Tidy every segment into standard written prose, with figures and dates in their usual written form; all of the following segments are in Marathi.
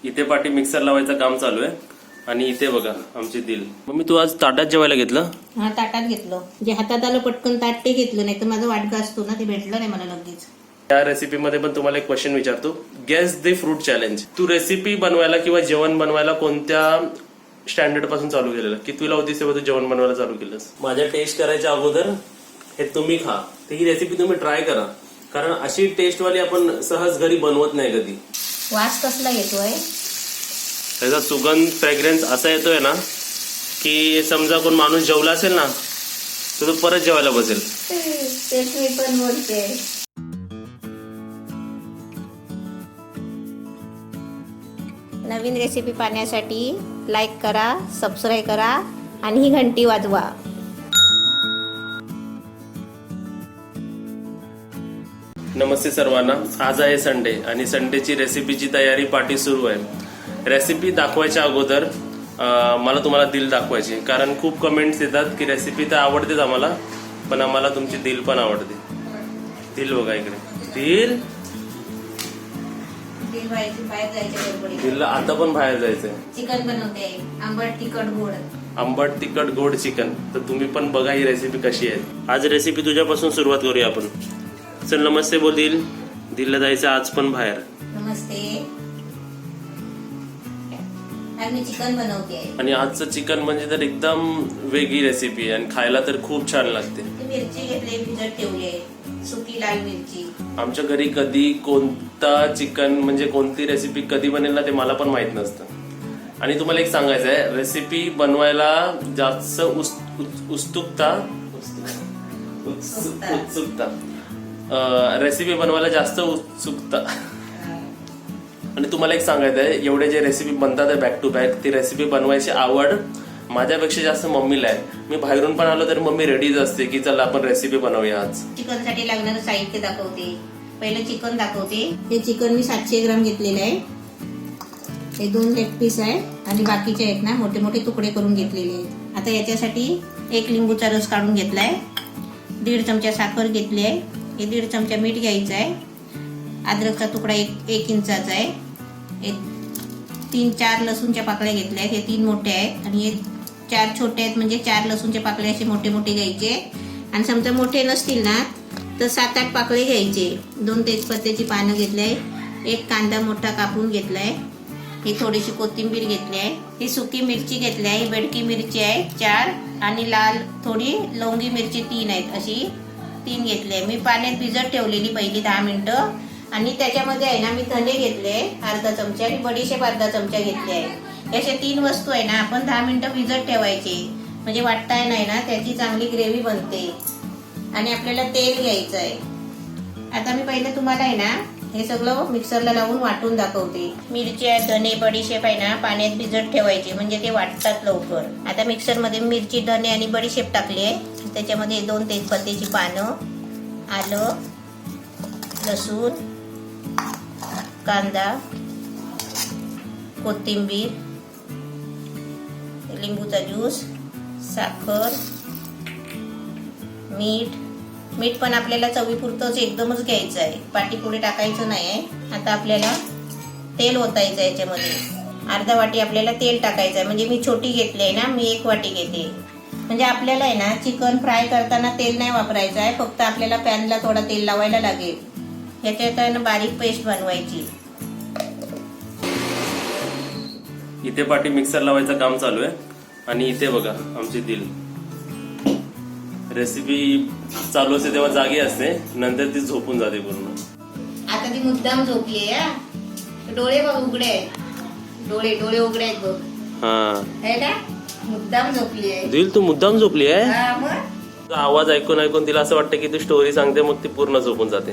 इथे पाठी मिक्सर लावायचं काम चालू आहे आणि इथे बघा आमची दिल. मम्मी तू आज ताटात जेवायला घेतलं? हा ताटात घेतलं, जे हातात आलं पटकन ताट ते घेतलं, नाही तर माझा वाटगा असतो ना, ते भेटलं नाही मला लगेच. या रेसिपी मध्ये पण तुम्हाला एक क्वेश्चन विचारतो, गेस द फ्रूट चॅलेंज. तू रेसिपी बनवायला किंवा जेवण बनवायला कोणत्या स्टँडर्ड पासून चालू केलेलं? कितवीला होतीस तेव्हा तू जेवण बनवायला चालू केलंस? माझ्या टेस्ट करायच्या अगोदर हे तुम्ही खा, तर ही रेसिपी तुम्ही ट्राय करा, कारण अशी टेस्टवाली आपण सहज घरी बनवत नाही कधी. वास कसला येतोय? त्याचा सुगंध फ्रॅग्रन्स असा येतोय ना की समजा कोण माणूस जेवला असेल ना तर तो परत जेवायला बसेल. तेच मी पण बोलते. नवीन रेसिपी पाहण्यासाठी लाईक करा, सबस्क्राईब करा आणि ही घंटी वाजवा. नमस्ते सर्वांना. आज आहे संडे आणि संडेची रेसिपीची तयारी पार्टी सुरू आहे. रेसिपी दाखवायच्या अगोदर मला तुम्हाला दिल दाखवायची, कारण खूप कमेंट्स येतात की रेसिपी तर आवडतेच आम्हाला, पण आम्हाला तुमची दिल पण आवडते. दिल बघा इकडे, दिल दिल आता पण बाहेर जायचंय. चिकन बनवते, आंबट तिखट गोड. आंबट तिखट गोड चिकन. तर तुम्ही पण बघा ही रेसिपी कशी आहे. आज रेसिपी तुझ्यापासून सुरुवात करूया आपण. चल नमस्ते बोल दिल. दिलला जायचं आज पण बाहेर. नमस्ते. आज मी चिकन बनवते आणि आजचं चिकन म्हणजे तर एकदम वेगळी रेसिपी आहे आणि खायला तर खूप छान लागते. मिरची घेतली, भिजत ठेवली, सुकी लाल मिरची. आमच्या घरी कधी कोणता चिकन म्हणजे कोणती रेसिपी कधी बनेल ना ते मला पण माहित नसतं. आणि तुम्हाला एक सांगायचं आहे, रेसिपी बनवायला जास्त उत्सुकता रेसिपी बनवायला जास्त उत्सुकता. आणि तुम्हाला एक सांगायचं आहे, एवढे जे रेसिपी बनतात बॅक टू बॅक, ती रेसिपी बनवायची आवड माझ्यापेक्षा जास्त मम्मीला आहे. मी बाहेरून पण आलो तर मम्मी रेडीच असते की चला आपण रेसिपी बनवूया आज. चिकन साठी लागणारं साहित्य दाखवते. पहिलं चिकन दाखवते. हे चिकन मी 700 ग्राम घेतलेलं आहे. हे 2 लेग पीस आहे आणि बाकीचे आहेत ना मोठे मोठे तुकडे करून घेतलेले आहेत. आता याच्यासाठी 1 लिंबूचा रस काढून घेतलाय. 1.5 चमचा साखर घेतली आहे. हे 1.5 चमचा मीठ घ्यायचं आहे. अद्रकचा तुकडा 1 इंचाचा आहे. 3-4 लसूणच्या पाकळ्या घेतल्या आहेत. हे 3 मोठे आहेत आणि हे 4 छोटे आहेत, म्हणजे 4 लसूणचे पाकळे असे मोठे मोठे घ्यायचे. आणि समजा मोठे नसतील ना तर 7-8 पाकळे घ्यायचे. 2 तेजपत्त्याची पानं घेतली आहे. 1 कांदा मोठा कापून घेतलाय. ही थोडीशी कोथिंबीर घेतली आहे. ही सुकी मिरची घेतली आहे. बेडकी मिरची आहे 4 आणि लाल थोडी लवंगी मिरची 3 आहेत, अशी 3 घेतली आहे. मी पाण्यात भिजत ठेवलेली पहिली 10 मिनिटं. आणि त्याच्यामध्ये आहे ना मी धने घेतले अर्धा चमचा आणि बडीशेप अर्धा चमचा घेतले आहे. अशा 3 वस्तू आहे ना आपण 10 मिनिटं भिजत ठेवायचे, म्हणजे वाटताय नाही ना त्याची चांगली ग्रेव्ही बनते. आणि आपल्याला तेल घ्यायचं आहे. आता मी पहिले तुम्हाला आहे ना हे सगळं मिक्सरला लावून वाटून दाखवते. मिरची आहे, धने, बडीशेप आहे ना पाण्यात भिजत ठेवायचे, म्हणजे ते वाटतात लवकर. आता मिक्सरमध्ये मिरची, धने आणि बडीशेप टाकली आहे. त्याच्यामध्ये 2 तेजपत्त्याची पानं, आलं, लसूण, कांदा, कोथिंबीर, लिंबूचा ज्यूस, साखर, मीठ पण आपल्याला चवीपुरतंच एकदमच घ्यायचं आहे, पाटीपुढे टाकायचं नाही आहे. आता आपल्याला तेल ओतायचं आहे. याच्यामध्ये अर्धा वाटी आपल्याला तेल टाकायचं आहे. म्हणजे मी छोटी घेतली आहे ना, मी 1 वाटी घेते. म्हणजे आपल्याला आहे ना चिकन फ्राय करताना तेल नाही वापरायचं आहे, फक्त आपल्याला पॅनला थोडा तेल लावायला लागेल. याच्यात बारीक पेस्ट बनवायची. इथे पाठी मिक्सर लावायचं काम चालू आहे आणि इथे बघा आमची दिल. रेसिपी चालू असते तेव्हा जागी असते, नंतर ती झोपून जाते पूर्ण. आता ती मुद्दाम झोपली आहे. डोळे बघ उघडे आहेत, डोळे उघडे आहेत बघ. हा ना मुद्दाम झोपली आहे दिल. तू मुद्दाम झोपली आहे? आवाज ऐकून तिला असं वाटतं की तू स्टोरी सांगते, मग ती पूर्ण झोपून जाते.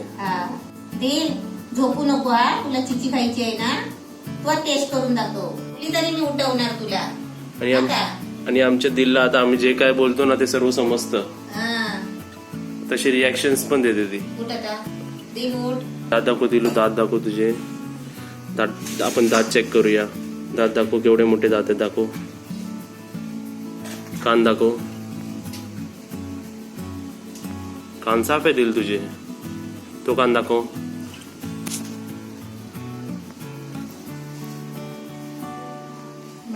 दिल झोपू नको हा, तुला चिची खायची आहे ना, तू टेस्ट करून दाखव. तरी मी उठवणार तुला. आणि आमच्या दिलला आता आम्ही जे काय बोलतो ना ते सर्व समजतं, तशी रिॲक्शन्स पण देते ती. दात दाखव दिलू, दात दाखव तुझे दात. आपण दात चेक करूया. दात दाखव, केवढे मोठे दात आहेत दाखव. कान दाखव, कान साफ आहे दिल तुझे. तो कान दाखव.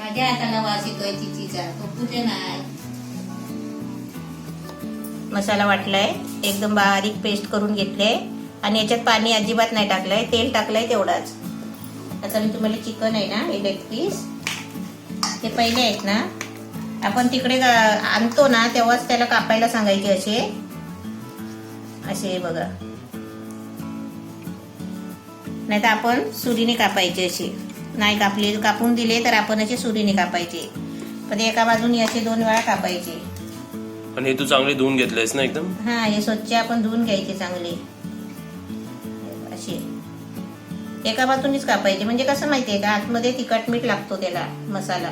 माझ्या हाताला वास येतोय चिचीचा, पप्पूचे नाही. मसाला वाटलाय, एकदम बारीक पेस्ट करून घेतले आणि याच्यात पाणी अजिबात नाही टाकलंय, तेल टाकलंय तेवढाच. आता मी तुम्हाला चिकन आहे ना, हे लेग पीस ते पहिले आहेत ना, आपण तिकडे आणतो ना तेव्हाच त्याला कापायला सांगायचे असे असे बघा, नाही तर आपण सुरीने कापायचे. असे नाही कापले, कापून दिले तर आपण असे सुरीने कापायचे, पण एका बाजूने असे 2 वेळा कापायचे. आणि हे तू चांगले धुवून घेतलेस ना एकदम? हा, हे स्वच्छ आपण धुवून घ्यायचे चांगले, असे एका बाजूनीच कापायचे. म्हणजे कसं माहितीये का, आतमध्ये तिखट मीठ लागतो त्याला मसाला.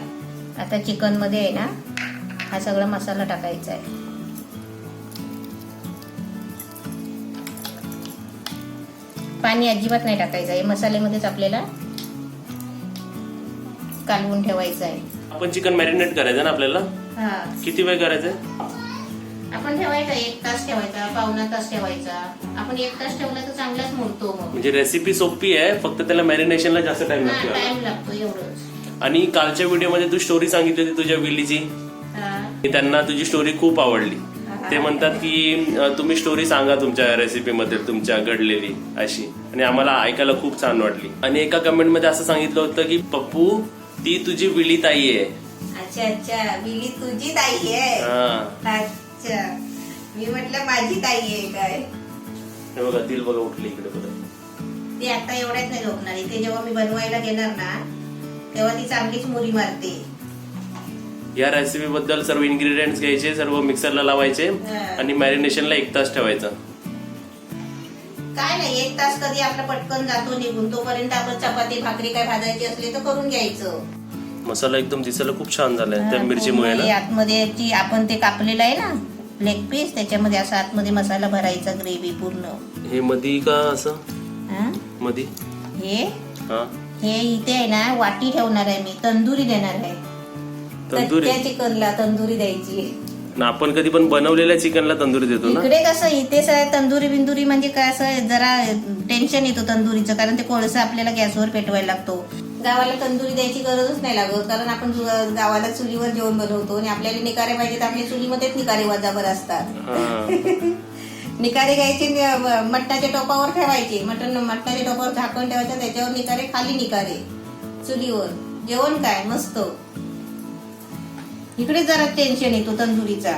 आता चिकन मध्ये आहे ना हा सगळा मसाला टाकायचा आहे. पाणी अजिबात नाही टाकायचं, हे मसाल्यामध्येच आपल्याला कालवून ठेवायचं आहे. आपण चिकन मॅरिनेट करायचं ना आपल्याला? हा, किती वेळ करायचंय? आपण ठेवायचा 1 तास ठेवायचा, पावणा तास ठेवायचा. आपण 1 तास ठेवला तर चांगलाच मोडतो मग. म्हणजे रेसिपी सोपी आहे, फक्त त्याला मॅरिनेशनला जास्त टाइम हा, लागतो. टाइम लागतो एवढंच. आणि कालच्या व्हिडिओमध्ये तू स्टोरी सांगितली होती तुझ्या विलीची, त्यांना तुझी स्टोरी खूप आवडली. ते म्हणतात की तुम्ही स्टोरी सांगा तुमच्या रेसिपीमध्ये तुमच्या घडलेली अशी, आणि आम्हाला ऐकायला खूप छान वाटली. आणि एका कमेंट मध्ये असं सांगितलं होतं की पप्पू ती तुझी विली ताई आहे. अच्छा अच्छा, विली तुझी ताई आहे. हा, अच्छा, मी म्हटलं माझी ताई आहे काय. हे बघा दिल बघा उठली इकडे परत. ती आता एवढ्यात नाही झोपणार, ते जेव्हा मी बनवायला घेणार ना तेव्हा ती चांगलीच मुरी मारते. या रेसिपी बद्दल सर्व इन्ग्रेडियंट्स घ्यायचे, सर्व मिक्सरला लावायचे आणि मॅरिनेशनला 1 तास ठेवायचं. काय नाही, 1 तास कधी आपला पटकन जातो निघून, तोपर्यंत आपण चपाती भाकरी काय भाजायची असली तर करून घ्यायचं. मसाला एकदम दिसायला खूप छान झालाय त्या मिरचीमुळे ना. आतमध्ये जी आपण ते कापलेलं आहे ना लेग पीस, त्याच्यामध्ये असं आतमध्ये मसाला भरायचा, ग्रेव्ही पूर्ण. हे मधी का असं? हा? मधी हा, हे इथे आहे ना वाटी ठेवणार आहे मी, तंदुरी देणार आहे. तंदुरी? कच्च्या चिकनला तंदुरी द्यायची. ना आपण कधी पण बनवलेल्या चिकनला तंदुरी देतो ना. इकडे कसं इथे तंदुरी बिंदुरी म्हणजे काय, असं जरा टेन्शन येतो तंदुरीचं, कारण ते कोळसा आपल्याला गॅसवर पेटवायला लागतो. गावाला तंदुरी द्यायची गरजच नाही लागत, कारण आपण गावाला चुलीवर जेवण बनवतो आणि आपल्याला निकारे पाहिजे तर आपल्या चुलीमध्येच निकारे वजाभर असतात. निकारे घ्यायचे, मटणाच्या टोपावर ठेवायचे, मटणाच्या टोपावर झाकण ठेवायचं, त्याच्यावर निकारे, खाली निकारे, चुलीवर जेवण काय मस्त. इकडे जरा टेन्शन येतो तंदुरीचा.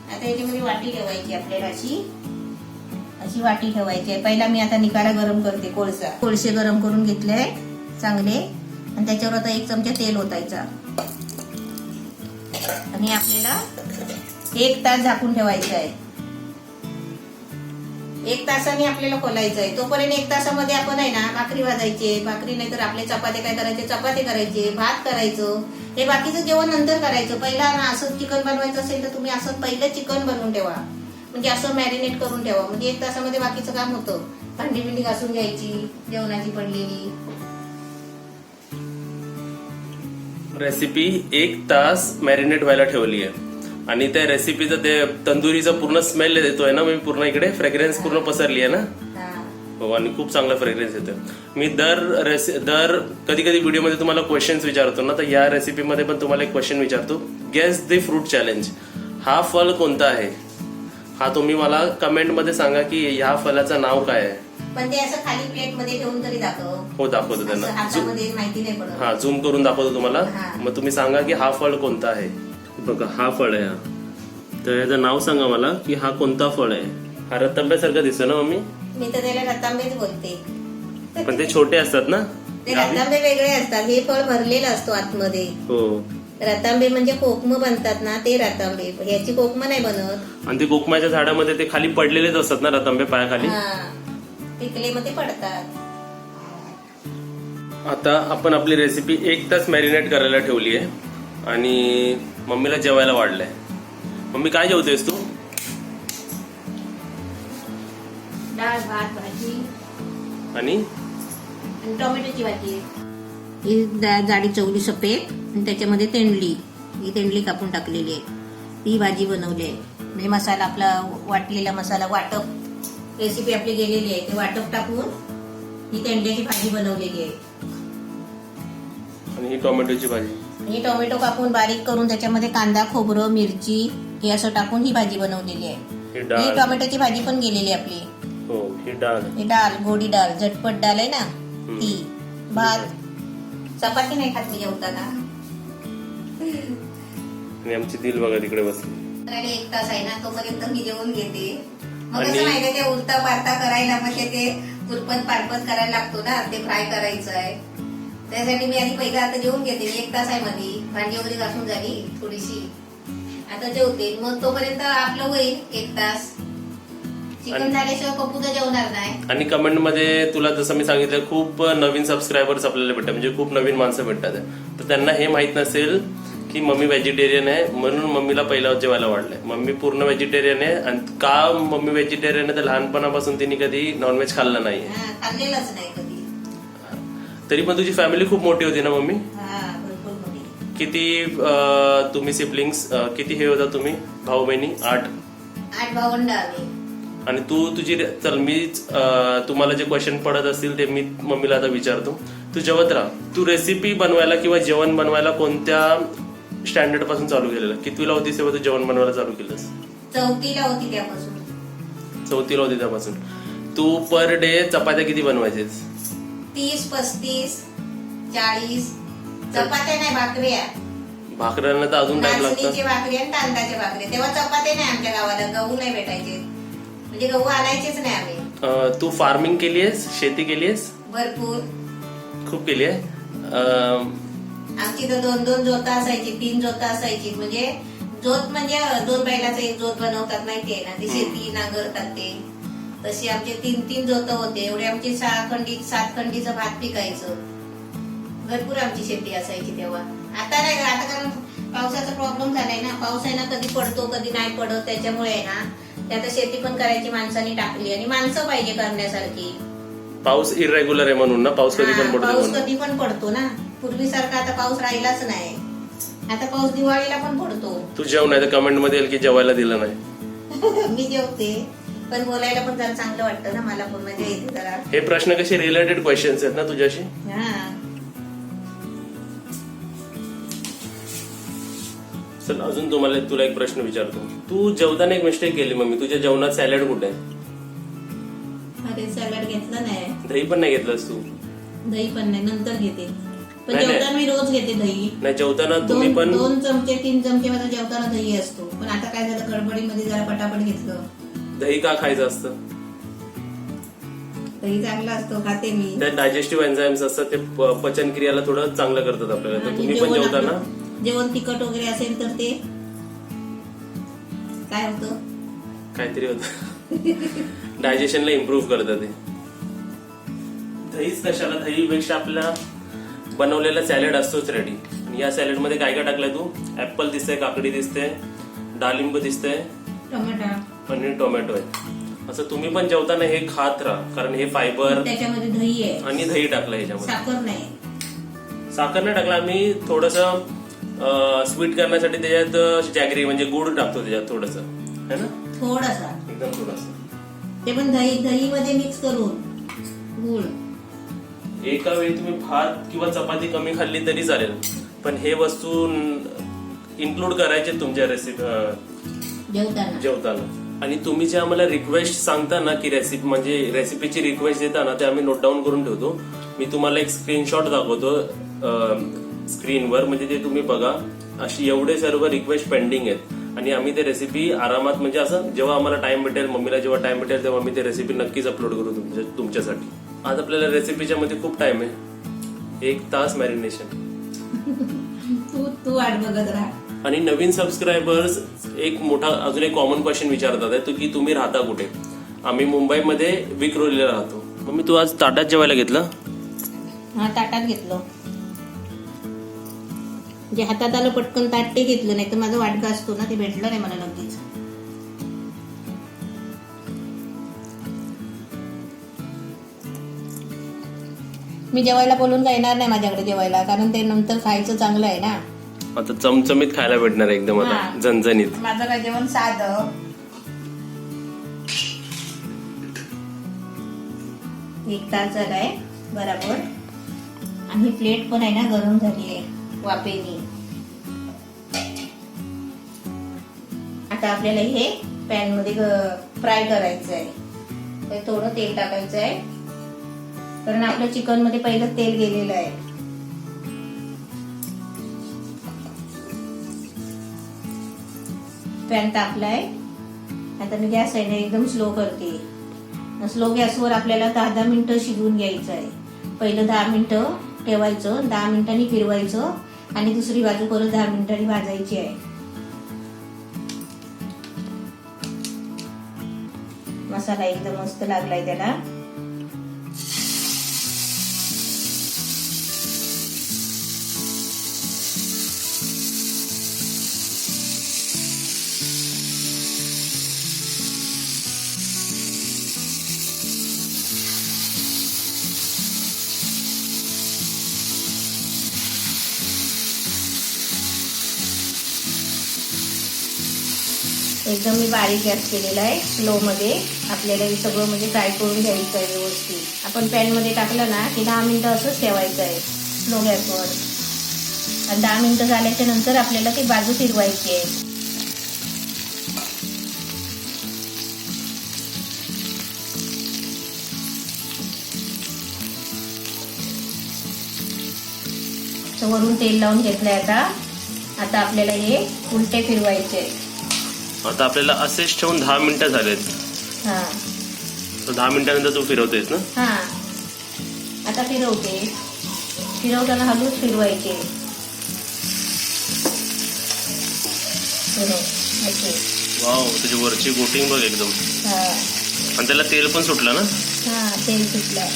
आता याच्यामध्ये वाटी ठेवायची आपल्याला, अशी वाटी ठेवायची आहे. पहिला मी आता निकारा गरम करते, कोळसे गरम करून घेतले चांगले, आणि त्याच्यावर आता 1 चमचा तेल ओतायचा आणि आपल्याला 1 तास झाकून ठेवायचं आहे. 1 तासाने आपल्याला खोलायचं आहे. तोपर्यंत 1 तासामध्ये आपण आहे ना भाकरी भाजायचे, भाकरी नाही तर आपले चपाती काय करायचे, चपाती करायचे, भात करायचं. हे बाकीचं जेवण नंतर करायचं. पहिला ना असं चिकन बनवायचं असेल तर तुम्ही असं पहिलं चिकन बनवून ठेवा, म्हणजे असं मॅरिनेट करून ठेवा, म्हणजे 1 तासामध्ये बाकीचं काम होतं. भांडी बिंडी घासून घ्यायची जेवणाची पडलेली. रेसिपी 1 तास मॅरिनेट व्हायला ठेवली आहे आणि त्या रेसिपीचा ते तंदुरीचा पूर्ण स्मेल येतोय ना, मी पूर्ण इकडे फ्रेग्रन्स पूर्ण पसरली आहे ना. हो, आणि खूप चांगला फ्रेग्रन्स येतोय. मी दर कधी कधी व्हिडिओमध्ये तुम्हाला क्वेश्चन्स विचारतो ना, तर या रेसिपीमध्ये पण तुम्हाला एक क्वेश्चन विचारतो, गेस द फ्रूट चॅलेंज. हा फळ कोणता आहे? हा तुम्ही मला कमेंट मध्ये सांगा की ह्या फळाचं नाव काय आहे. पण ते असं खाली प्लेट मध्ये ठेवून तरी दाखव. हो, दाखवतो त्यांना. हातामध्ये माहिती नाही पडत. हा, झूम करून दाखवतो तुम्हाला. मग तुम्ही सांगा की हा फळ कोणता आहे. बघा, हा फळ आहे. तर याचं नाव सांगा मला की हा कोणता फळ आहे. हा रतांब्यासारखा दिसतो ना मम्मी? मी तर त्याला रतांबेच बोलते. पण ते छोटे असतात ना. ते रतांबे वेगळे असतात, हे फळ भरलेलं असतो आतमध्ये. हो, रतांबे म्हणजे कोकम बनतात ना, ते रतांबे. याची कोकम नाही बनत. आणि ते कोकमाच्या झाडामध्ये ते खाली पडलेलेच असतात ना रतांबे, पायाखाली पिकले मध्ये पडतात. आता आपण आपली रेसिपी 1 तास मॅरिनेट करायला ठेवली आहे आणि मम्मीला जेवायला वाढलंय. मम्मी काय जेवतेस तू? डाळ भात भाजी आणि टोमॅटोची भाजी. ही जाडी चवली सफेद आणि त्याच्यामध्ये तेंडली, ही तेंडली कापून टाकलेली आहे. ती भाजी बनवली आहे. म्हणजे मसाला आपला वाटलेला मसाला, वाटप रेसिपी आपली गेलेली आहे, ते वाटप टाकून ही तेंडल्याची भाजी बनवलेली आहे. आणि ही टोमॅटोची भाजी. ही टोमॅटो कापून बारीक करून त्याच्यामध्ये कांदा, खोबरं, मिरची हे असं टाकून ही भाजी बनवलेली आहे. ही ही डाळ. टोमॅटोची भाजी पण गेलेली आपली. हो, ही डाळ. ही डाळ, गोडी डाळ, झटपट डाळ आहे ना ती. भात, चपाती नाही खात मी जेवताना. आणि आमची दिल बघा तिकडे बसली. 1 तास आहे ना तोपर्यंत मी जेवून घेते. मग आणि- कसं माहितीये ते उलटा पालटा करायला म्हणजे ते पुरपत पाडपत करायला लागतो ना, ते फ्राय करायचं आहे. त्यासाठी मी आधी पहिला आता जेवून घेते. 1 तास आहे मध्ये भांडी वगैरे घासून झाली थोडीशी, आता जेवते. मग तोपर्यंत आपलं होईल 1 तास. चिकन झाल्याशिवाय पप्पू तर जेवणार नाही. आणि कमेंट मध्ये तुला जसं मी सांगितलं खूप नवीन सबस्क्रायबर्स आपल्याला भेटतात, म्हणजे खूप नवीन माणसं भेटतात. तर त्यांना हे माहित नसेल की मम्मी व्हेजिटेरियन आहे, म्हणून मम्मीला पहिला जेवायला वाढलंय. मम्मी पूर्ण व्हेजिटेरियन आहे. आणि का मम्मी व्हेजिटेरियन आहे तर लहानपणापासून तिने कधी नॉनव्हेज खाल्लं नाही. खाल्लेलंच नाही कधी. तरी पण तुझी फॅमिली खूप मोठी होती ना मम्मी? भरपूर मोठी. किती तुम्ही सिबलिंग्स किती हे होता तुम्ही भाऊ बहिणी? 8 भावंड आम्ही. आणि तू तुझी चल मीच तुम्हाला जे क्वेश्चन पडत असतील ते मी मम्मीला आता विचारतो. तू जेवत राहा. तू रेसिपी बनवायला किंवा जेवण बनवायला कोणत्या स्टँडर्ड पासून चालू केलेलं? कितवीला होतीस तेव्हा तू जेवण बनवायला चालू केलंस? 4थीला होती त्यापासून. 4थीला होती त्यापासून. तू पर डे चपात्या किती बनवायचीस? 30, 35, 40 चपात्या नाही, भाकऱ्या. भाकऱ्यांना तर अजून टाइम लागतो. नाचणीची भाकरी आणि तांदळाची भाकरी. तेव्हा चपात्या नाही आमच्या गावाला, गहू नाही भेटायचे, म्हणजे गहू आणायचेच नाही आम्ही. तू फार्मिंग केली आहेस? शेती केली आहेस? भरपूर, खूप केली आहे. आमची तर 2-2 जोतं असायची, 3 जोतं असायची. म्हणजे जोत म्हणजे 2 बैलाचं एक जोत बनवतात माहितीये ना, ती शेती नांगरतात ते. तशी आमचे 3-3 जोतं होते. एवढे आमची 7 खंडीचं भात पिकायचं. भरपूर आमची शेती असायची तेव्हा. आता नाही, आता कारण पावसाचा प्रॉब्लेम झालाय ना. पाऊस आहे ना कधी पडतो कधी नाही पडत, त्याच्यामुळे आहे ना ते आता शेती पण करायची माणसांनी टाकली. आणि माणसं पाहिजे करण्यासारखी. पाऊस इरेग्युलर आहे म्हणून ना, पाऊस कधी पण पडतो पाऊस म्हणून. कधी पण पडतो ना. पूर्वीसारखा आता पाऊस राहिलाच नाही. आता पाऊस दिवाळीला पण पडतो. तू जेव नाही तर कमेंट मध्ये येईल की जेवायला दिलं नाही. मी जेवते, पण बोलायला पण जरा चांगलं वाटतं ना मला पण, मजा येते जरा. हे प्रश्न कसे रिलेटेड क्वेश्चन्स आहेत ना तुझ्याशी. चल अजून तुला एक प्रश्न विचारतो. तू जेवताना एक मिस्टेक केली मम्मी. तुझ्या जेवणात सॅलड कुठे आहे? अरे सॅलड घेतलं नाही. दही पण नाही घेतलंस तू? दही पण नाही, नंतर घेते. पण नाही, जेवताना मी रोज घेते दही. नाही जेवताना तुम्ही पण 2 चमचे 3 चमचे माझा जेवताना दही असतो. पण आता काय झालं, गडबडीमध्ये जरा पटापट घेतलं. दही का खायचं असतं? दही चांगला असतो, खाते मी. त्यात डायजेस्टिव्ह एन्झाईम्स असतात, ते पचन क्रियाला थोडं चांगलं करतात आपल्याला. तर आणि तुम्ही पण जेवताना जेवण तिखट वगैरे असेल तर ते काय होतं, काहीतरी होतं डायजेशनला इम्प्रूव्ह करतं ते. दहीच कशाला, दहीपेक्षा आपला बनवलेला सॅलड असतोच रेडी. आणि या सॅलड मध्ये काय काय टाकलंय तू? ऍपल दिसतंय, काकडी दिसते, डाळिंब दिसतंय, आणि टोमॅटो आहे. असं तुम्ही पण जेवताना हे खात राहा, कारण हे फायबर. त्याच्यामध्ये दही आहे आणि दही टाकलं ह्याच्यामध्ये. साखर नाही. साखर नाही टाकला आम्ही. थोडस स्वीट करण्यासाठी त्याच्यात जॅगरी म्हणजे गुड टाकतो त्याच्यात थोडस, है ना, थोडासा, एकदम थोडस. ते पण दही मध्ये मिक्स करून गुळ. एका वेळी तुम्ही भात किंवा चपाती कमी खाल्ली तरी चालेल, पण हे वस्तू इन्क्लूड करायचे तुमच्या जेवताना. आणि तुम्ही जे आम्हाला रिक्वेस्ट सांगता ना की रेसिपी, म्हणजे रेसिपीची रिक्वेस्ट देता ना, ते आम्ही नोट डाऊन करून ठेवतो. मी तुम्हाला एक स्क्रीनशॉट दाखवतो स्क्रीनवर, म्हणजे ते तुम्ही बघा. अशी एवढे सर्व रिक्वेस्ट पेंडिंग आहेत. आणि आम्ही ते रेसिपी आरामात, म्हणजे असं जेव्हा आम्हाला टाइम भेटेल, मम्मीला जेव्हा टाइम भेटेल तेव्हा आम्ही ते रेसिपी नक्कीच अपलोड करू तुमच्यासाठी. आज आपल्याला रेसिपीच्या मध्ये खूप टाइम आहे, 1 तास मॅरिनेशन. तू वाट बघत राहा. आणि नवीन सबस्क्रायबर्स एक मोठा अजून एक कॉमन क्वेश्चन विचारतात आहे की तुम्ही राहता कुठे? आम्ही मुंबईमध्ये विक्रोलीला राहतो. मग मी तू आज ताटात जेवायला घेतलं? हा, ताटात घेतलं. जे हातात आलं पटकन ताट ते घेतलं, नाही तर माझं वाटका असतो ना, ते भेटलं नाही मला नक्कीच. मी जेवायला बोलून काय येणार नाही माझ्याकडे जेवायला, कारण ते नंतर खायचं चांगलं आहे ना. आता चमचमीत खायला भेटणार आहे एकदम, आता झणझणीत. माझं काय जेवण साधं. 1 तास झालाय बरोबर. आणि ही प्लेट पण आहे ना गरम झाली आहे वाफेने. आता आपल्याला हे पॅन मध्ये फ्राय करायचं आहे. तर थोडं तेल टाकायचं आहे कारण आपल्या चिकन मध्ये पहिलं तेल गेलेलं आहे. पॅन तापलाय. आता मी गॅस आहे ना एकदम स्लो करते. स्लो गॅसवर आपल्याला 10-10 मिनिटं शिजवून घ्यायचं आहे. पहिलं 10 मिनिटं ठेवायचं, 10 मिनिटांनी फिरवायचं आणि दुसरी बाजू परत 10 मिनिटांनी भाजायची आहे. मसाला एकदम मस्त लागलाय त्याला. एकदम मी बारीक गॅस केलेला आहे स्लो मध्ये. आपल्याला हे सगळं म्हणजे फ्राय करून घ्यायचं आहे व्यवस्थित. आपण पॅन मध्ये टाकलं ना की 10 मिनिटं असंच ठेवायचं आहे स्लो गॅसवर. आणि 10 मिनिटं झाल्याच्या नंतर आपल्याला ती बाजू फिरवायची आहे. तर वरून तेल लावून घेतलंय. आता आपल्याला हे उलटे फिरवायचे. आता आपल्याला असेच ठेवून 10 मिनिटं झालेत. हा, तर 10 मिनिटानंतर तू फिरवतेस ना? हा. आता फिरवते. फिरवताना हलूच फिरवायचे. वाव, त्याची वरची कोटिंग बघ एकदम. हा, आणि त्याला तेल पण सुटलं ना? हा, तेल सुटलंय.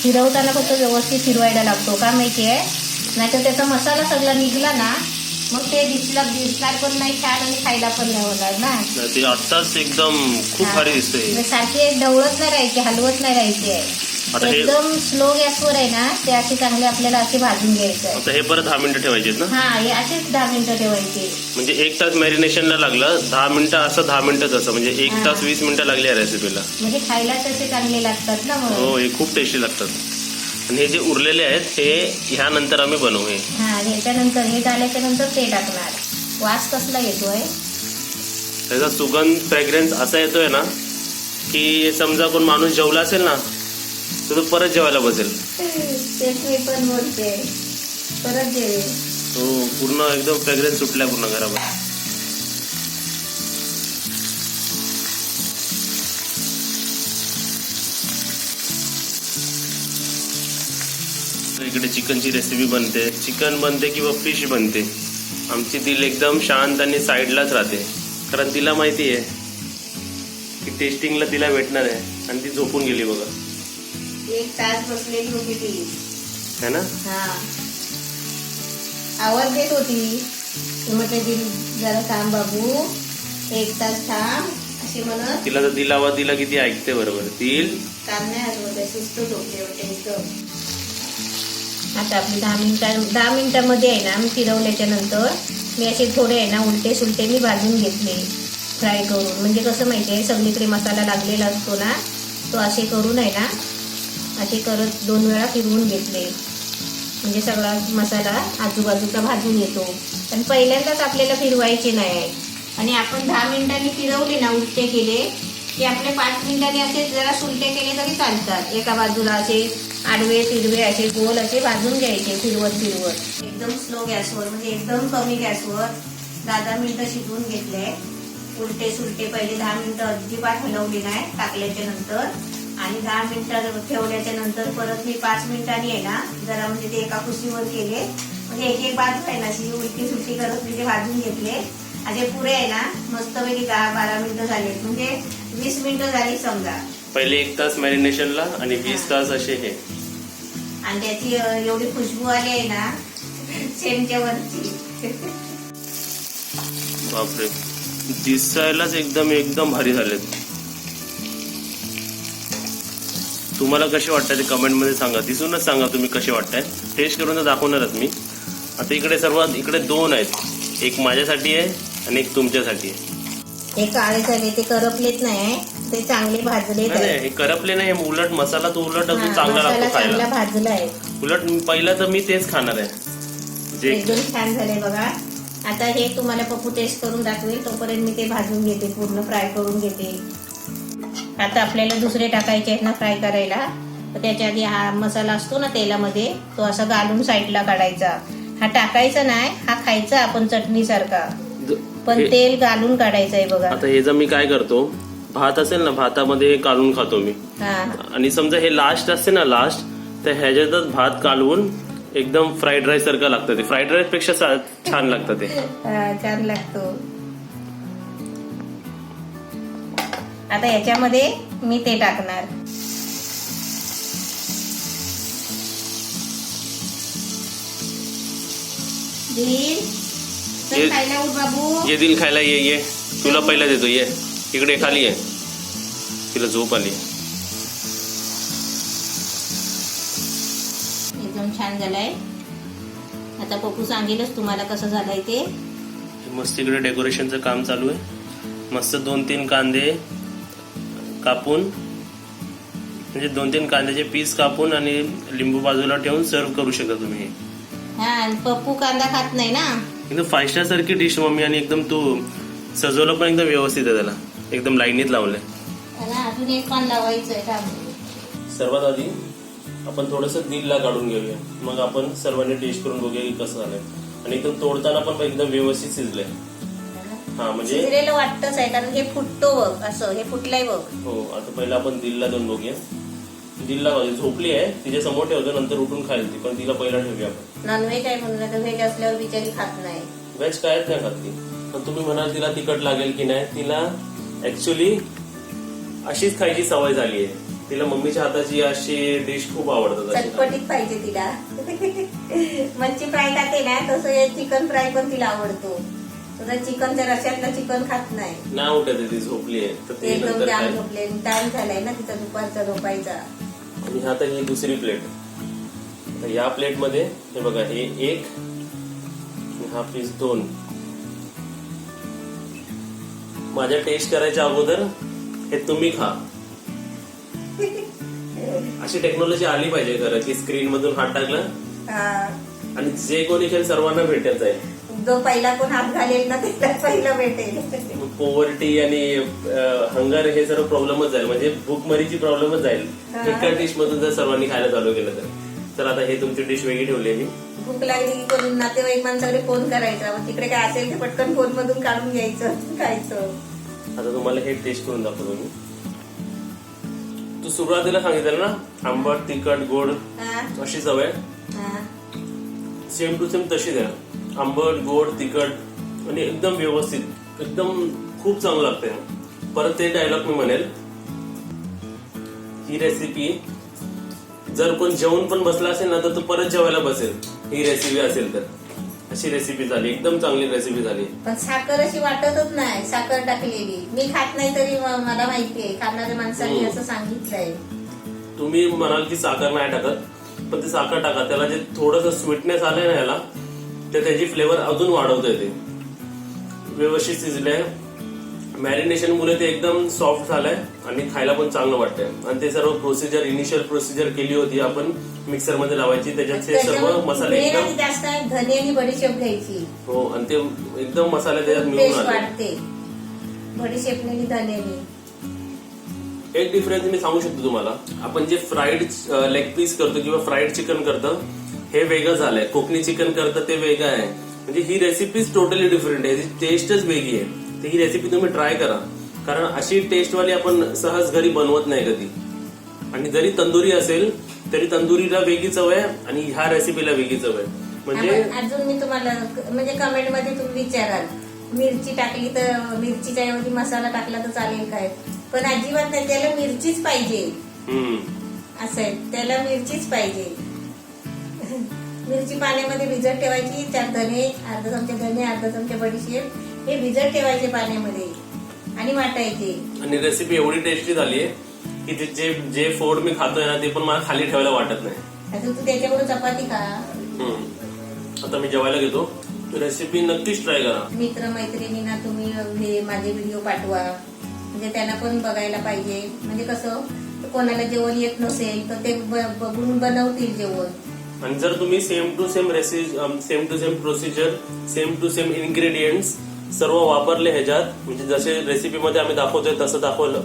फिरवताना फक्त व्यवस्थित फिरवायला लागतो. का माहितीये? नाहीतर त्याचा मसाला सगळा निघला ना मग ते दिसणार पण नाही छान आणि खायला पण नाही होणार ना. ते आत्ताच एकदम खूप भारी दिसतंय. सारखे ढवळत नाही राहायचे, हलवत नाही राहायचे. एकदम स्लो गॅसवर आहे ना ते असे चांगले आपल्याला असे भाजून घ्यायचे. आता हे परत 10 मिनिटं ठेवायचे ना? हा, हे असेच 10 मिनिटं ठेवायचे. म्हणजे 1 तास मॅरिनेशनला लागलं, 10 मिनिटं असं, 10 मिनिटं तसं, म्हणजे 1 तास 20 मिनिटं लागली या रेसिपीला. म्हणजे खायला तसे चांगले लागतात ना. हो, हे खूप टेस्टी लागतात. आणि हे जे उरलेले आहेत हे ह्यानंतर आम्ही बनवू. हे हा, ह्याच्यानंतर हे झाल्याच्या नंतर ते टाकणार. वास कसला येतोय, त्याचा सुगंध फ्रॅग्रन्स असा येतोय ना की समजा कोण माणूस जेवला असेल ना तर तो परत जेवायला बसेल. तेच मी पण बोलते, परत जेवेल. हो, पूर्ण एकदम फ्रॅग्रन्स सुटलाय पूर्ण घरावर. इकडे चिकनची रेसिपी बनते, चिकन बनते किंवा फिश बनते. आमची दिल एकदम शांत आणि साईडलाच राहते कारण तिला माहिती आहे की टेस्टिंगला तिला भेटणार आहे. आणि ती झोपून गेली बघा. 1 तास बसलेली होती ती, है ना? हा, आवाज देत होती. म्हटलं दिल जरा थांब बाबू, 1 तास थांब अशी म्हणत. तिला तर दिल आवाज दिला किती ऐकते बरोबर. दिल काम नाही हरवत, सुस्त झोपले होते एकदम. आता आपली 10 मिनिटांमध्ये आहे ना मी फिरवल्याच्या नंतर मी असे थोडे आहे ना उलटे सुलटे मी भाजून घेतले फ्राय करून. म्हणजे कसं माहिती आहे, सगळीकडे मसाला लागलेला असतो ना, तो असे करून आहे ना असे करत 2 वेळा फिरवून घेतले म्हणजे सगळा मसाला आजूबाजूचा भाजून येतो. पण पहिल्यांदाच आपल्याला फिरवायचे नाही. आणि आपण 10 मिनिटांनी फिरवले ना, उलटे केले की आपले 5 मिनिटांनी असे जरा सुलटे केले तरी चालतात. एका बाजूला असे आडवे तिडवे असे गोल असे भाजून घ्यायचे फिरवत फिरवत. एकदम स्लो गॅसवर म्हणजे एकदम कमी गॅसवर 10 मिनिटं शिजवून घेतले. उलटे सुलटे पहिले 10 मिनिटं अजिबात हलवली नाही टाकल्याच्या नंतर. आणि 10 मिनिटं ठेवल्याच्या नंतर परत मी 5 मिनिटांनी आहे ना जरा म्हणजे ते एका कुशीवर केले. म्हणजे एक बाजू आहे ना अशी उलटी सुलटी करत म्हणजे भाजून घेतले. आणि पुरे आहे ना मस्तपैकी 10-12 मिनिटं झाले म्हणजे 20 मिनिटं झाली समजा. पहिले 1 तास मॅरिनेशनला आणि 20 तास असे हे. आणि त्याची एवढी खुशबू आली आहे ना शेणच्या वरची. बापरे, दिसायलाच एकदम भारी झालेत. तुम्हाला कसे वाटतात ते कमेंट मध्ये सांगा. दिसूनच सांगा तुम्ही कसे वाटताय. टेस्ट करून तर दाखवणारच मी. आता इकडे 2 आहेत, एक माझ्यासाठी आहे आणि एक तुमच्यासाठी आहे. हे काळे झाले ते करपलेत नाही, ते चांगले भाजले. नाही हे करपले नाही, उलट मसाला तो उलट अजून चांगला मसाला लागतो चांगला खायला. भाजला आहे. उलट पहिलं तर मी तेच खाणार आहे जे. एकदम छान झाले बघा. आता हे तुम्हाला पप्पू टेस्ट करून दाखवेल, तोपर्यंत मी ते भाजून घेते, पूर्ण फ्राय करून घेते. आता आपल्याला दुसरे टाकायचे आहेत ना फ्राय करायला, तर त्याच्या आधी हा मसाला असतो ना तेलामध्ये, तो असा घालून साईडला काढायचा. हा टाकायचा नाही, हा खायचा आपण चटणी सारखा, पण तेल घालून काढायचं आहे बघा. आता हे जर मी काय करतो, भात असेल ना, भातामध्ये हे काढून खातो मी. आणि समजा हे लास्ट असते ना, लास्ट, तर ह्याच्यातच भात काढून एकदम फ्राईड राईस सारखं लागतं. ते फ्राईड राईस पेक्षा छान लागतं ते. छान लागतो. आता याच्यामध्ये मी ते टाकणार. खायला उठ बाबू. ये दिल खायला, ये तुला पहिला देतो, ये इकडे खाली ये, तिला झोप आली. एकदम छान झालाय. आता पप्पू सांगेलच तुम्हाला कसं झालंय ते. मस्त इकडे डेकोरेशनचं काम चालू आहे. मस्त 2-3 कांदे कापून, म्हणजे 2-3 कांद्याचे पीस कापून आणि लिंबू बाजूला ठेवून सर्व करू शकता तुम्ही. हा, पप्पू कांदा खात नाही ना. एकदम 5 स्टार सारखी डिश मम्मी, आणि एकदम तू सजवलं पण एकदम व्यवस्थित आहे, त्याला एकदम लाईनीत लावलंय. अजून एक पान लावायचंय. सर्वात आधी आपण थोडंसं दिलला काढून घेऊया, मग आपण सर्वांनी टेस्ट करून बघूया की कसं झालंय. आणि एकदम तोडताना पण एकदम व्यवस्थित शिजलंय. हा म्हणजे शिजलेलं वाटतच आहे, कारण हे फुटतो बघ, असं हे फुटलंय बघ. हो. आता पहिला आपण दिलला देऊन बघूया. दिलला झोपली आहे, तिच्या समोर ठेवतो, नंतर उठून खाईल ती, पण तिला पहिला ठेवूया आपण. नॉनव्हेज आहे म्हणून, तर व्हेज असल्यावर बिचारी खात नाही. व्हेज कायच नाही खात ती. पण तुम्ही म्हणाल तिला तिखट लागेल की नाही, तिला ऍक्च्युली अशीच खायची सवय झाली आहे. तिला मम्मीच्या हाताची अशी डिश खूप आवडतात. चटपटीत पाहिजे तिला. मच्छी फ्राय खाते ना, तसं चिकन फ्राय पण तिला आवडतो. चिकनच्या रश्यातलं चिकन खात नाही. नाही उठत, ती झोपली आहे तर ती एकदम नंतर जाम झोपले. टाइम झालाय ना तिचा दुपारचा झोपायचा. आणि आता ही दुसरी प्लेट. आता या प्लेट मध्ये हे बघा, हे 1, हा पीस 2. माझ्या टेस्ट करायच्या अगोदर हे तुम्ही खा. अशी टेक्नॉलॉजी आली पाहिजे खरं, की स्क्रीन मधून हात टाकला आणि जे कोणी खेळ सर्वांना भेटत आहे. जो पहिला कोण हात घालेल ना त्याला पहिला भेटेल. पोवर्टी आणि हंगर हे सर्व प्रॉब्लेमच जाईल, म्हणजे भूकमरीची प्रॉब्लेमच जाईल एका डिश मधून जर सर्वांनी खायला चालू केलं तर. तर आता हे तुमची डिश वेगळी ठेवली आहे मी. भूक लागली की कोणी नातेवाईक माणसाकडे फोन करायचा, मग तिकडे काय असेल ते पटकन फोन मधून काढून घ्यायचं, खायचं. आता तुम्हाला हे टेस्ट करून दाखवतो मी. तू सुरुवातीला सांगितलं ना, आंबट, तिखट, गोड अशी सवय, सेम टू सेम तशीच आहे. आंबट, गोड, तिखट आणि एकदम व्यवस्थित, एकदम खूप चांगलं लागतंय. परत ते डायलॉग मी म्हणेल, ही रेसिपी जर कोण जेवून पण बसला असेल ना, तर तो परत जेवायला बसेल. ही रेसिपी असेल तर अशी रेसिपी झाली, एकदम चांगली रेसिपी झाली. पण साखर अशी वाटतच नाही, साखर टाकलेली. मी खात नाही तरी मला माहितीये, खाणाऱ्या माणसांनी असं सांगितलंय. तुम्ही म्हणाल की साखर नाही टाकत, पण ते साखर टाका. त्याला जे थोडंसं स्वीटनेस आलंय ना याला, तर त्याची फ्लेवर अजून वाढवता येते. व्यवस्थित शिजलंय, मॅरिनेशन मुळे ते एकदम सॉफ्ट झालंय आणि खायला पण चांगलं वाटतंय. आणि ते सर्व प्रोसिजर, इनिशियल प्रोसिजर केली होती आपण मिक्सर मध्ये लावायची, त्याच्यात ते सर्व मसाले एकदम जास्त धने आणि बडीशेप घ्यायची. हो, आणि ते एकदम मसाले त्याच्यात मिळून वाढते बडीशेपने धनेने. एक डिफरन्स मी सांगू शकतो तुम्हाला. आपण जे फ्राईड लेग पीस करतो किंवा फ्राईड चिकन करतं हे वेगळं झालंय, कोकणी चिकन करतं ते वेगळं आहे. म्हणजे ही रेसिपीज टोटली डिफरंट आहे, टेस्टच वेगळी आहे. तर ही रेसिपी तुम्ही ट्राय करा, कारण अशी टेस्टवाली आपण सहज घरी बनवत नाही कधी. आणि जरी तंदुरी असेल तरी तंदुरीला वेगळी चव आहे आणि ह्या रेसिपीला वेगळी चव आहे. म्हणजे अजून मी तुम्हाला म्हणजे कमेंट मध्ये तुम्ही विचाराल, मिरची टाकली तर मिरचीच्या ऐवजी मसाला टाकला तर चालेल काय? पण अजिबात नाही, त्याला मिरचीच पाहिजे. असं आहे, त्याला मिरचीच पाहिजे. मिरची पाण्यामध्ये भिजत ठेवायची, 4 धने, अर्धा चमचा धने, अर्धा चमचा बडीशेप हे भिजत ठेवायचे पाण्यामध्ये आणि वाटायचे. आणि रेसिपी एवढी टेस्टी झाली आहे की जे फूड मी खातोय ना ते पण मला खाली ठेवायला वाटत नाही. आता तू त्याच्याकडून चपाती खा. आता मी जेवायला घेतो. रेसिपी नक्कीच ट्राय करा. मित्रमैत्रिणींना तुम्ही हे माझे व्हिडिओ पाठवा, म्हणजे त्यांना पण बघायला पाहिजे. म्हणजे कसं कोणाला जेवण येत नसेल तर ते बघून बनवतील जेवण. आणि जर तुम्ही same to same same to same procedure, same to same ingredients सर्व वापरले ह्याच्यात, म्हणजे जसे रेसिपीमध्ये आम्ही दाखवतोय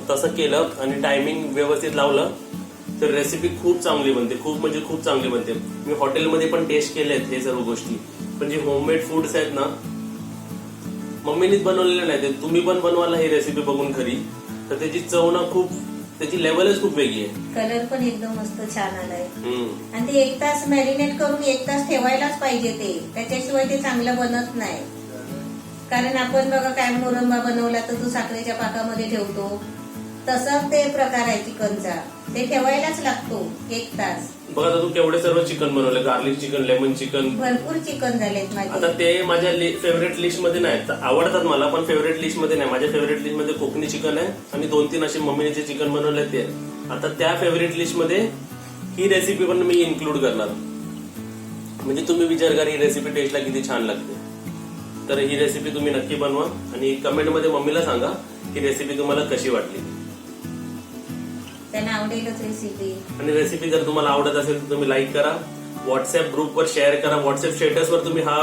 तसं केलं आणि टायमिंग व्यवस्थित लावलं तर रेसिपी खूप चांगली बनते. खूप म्हणजे खूप चांगली बनते. मी हॉटेलमध्ये पण टेस्ट केलेत हे सर्व गोष्टी, पण जे होममेड फूड्स आहेत ना मम्मीनीच बनवलेले नाही, ते तुम्ही पण बनवायला ही रेसिपी बघून खरी तर त्याची चव ना खूप, त्याची लेवलच खूप वेगळी आहे. कलर पण एकदम मस्त छान आलाय. आणि ते 1 तास मॅरिनेट करून 1 तास ठेवायलाच पाहिजे ते, त्याच्याशिवाय ते चांगलं बनत नाही. कारण आपण बघा काय मुरंबा बनवला तर तो साखरेच्या पाकामध्ये ठेवतो, तसाच ते प्रकार आहे चिकनचा, ते ठेवायलाच लागतो 1 तास. बघा आता तू केवढे सर्व चिकन बनवले, गार्लिक चिकन, लेमन चिकन, भरपूर चिकन झालेत माझे. आता ते माझ्या फेवरेट लिस्ट मध्ये नाहीत, आवडतात मला पण फेवरेट लिस्ट मध्ये नाही. माझ्या फेवरेट लिस्ट मध्ये कोकणी चिकन आहे आणि 2-3 असे मम्मीने जे चिकन बनवले ते. आता त्या फेवरेट लिस्ट मध्ये ही रेसिपी पण मी इन्क्लूड करणार. म्हणजे तुम्ही विचार करा ही रेसिपी टेस्टला किती छान लागते. तर ही रेसिपी तुम्ही नक्की बनवा आणि कमेंट मध्ये मम्मीला सांगा ही रेसिपी तुम्हाला कशी वाटली. त्यांना आवडेलच रेसिपी. आणि रेसिपी जर तुम्हाला आवडत असेल तर तुम्ही लाईक करा, व्हॉट्सअप ग्रुपवर शेअर करा, व्हॉट्सअप स्टेटसवर तुम्ही हा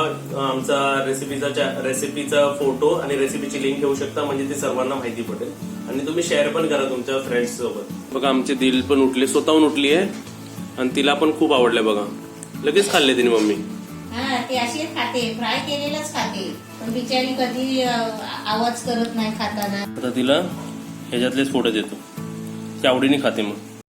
आमचा रेसिपीचा फोटो आणि रेसिपीची लिंक ठेवू शकता, म्हणजे ते सर्वांना माहिती पडेल. आणि तुम्ही शेअर पण करा तुमच्या फ्रेंड्स सोबत. बघा आमचे दिल पण उठले, स्वतःहून उठली आहे आणि तिला पण खूप आवडले. बघा लगेच खाल्ले तिने मम्मी. हा ती अशी खाते, फ्राय केलेलंच खाते, पण बिचारी कधी आवाज करत नाही खाताना. आता तिला ह्याच्यातलेच फोटो देतो, ती आवडीने खाते मग.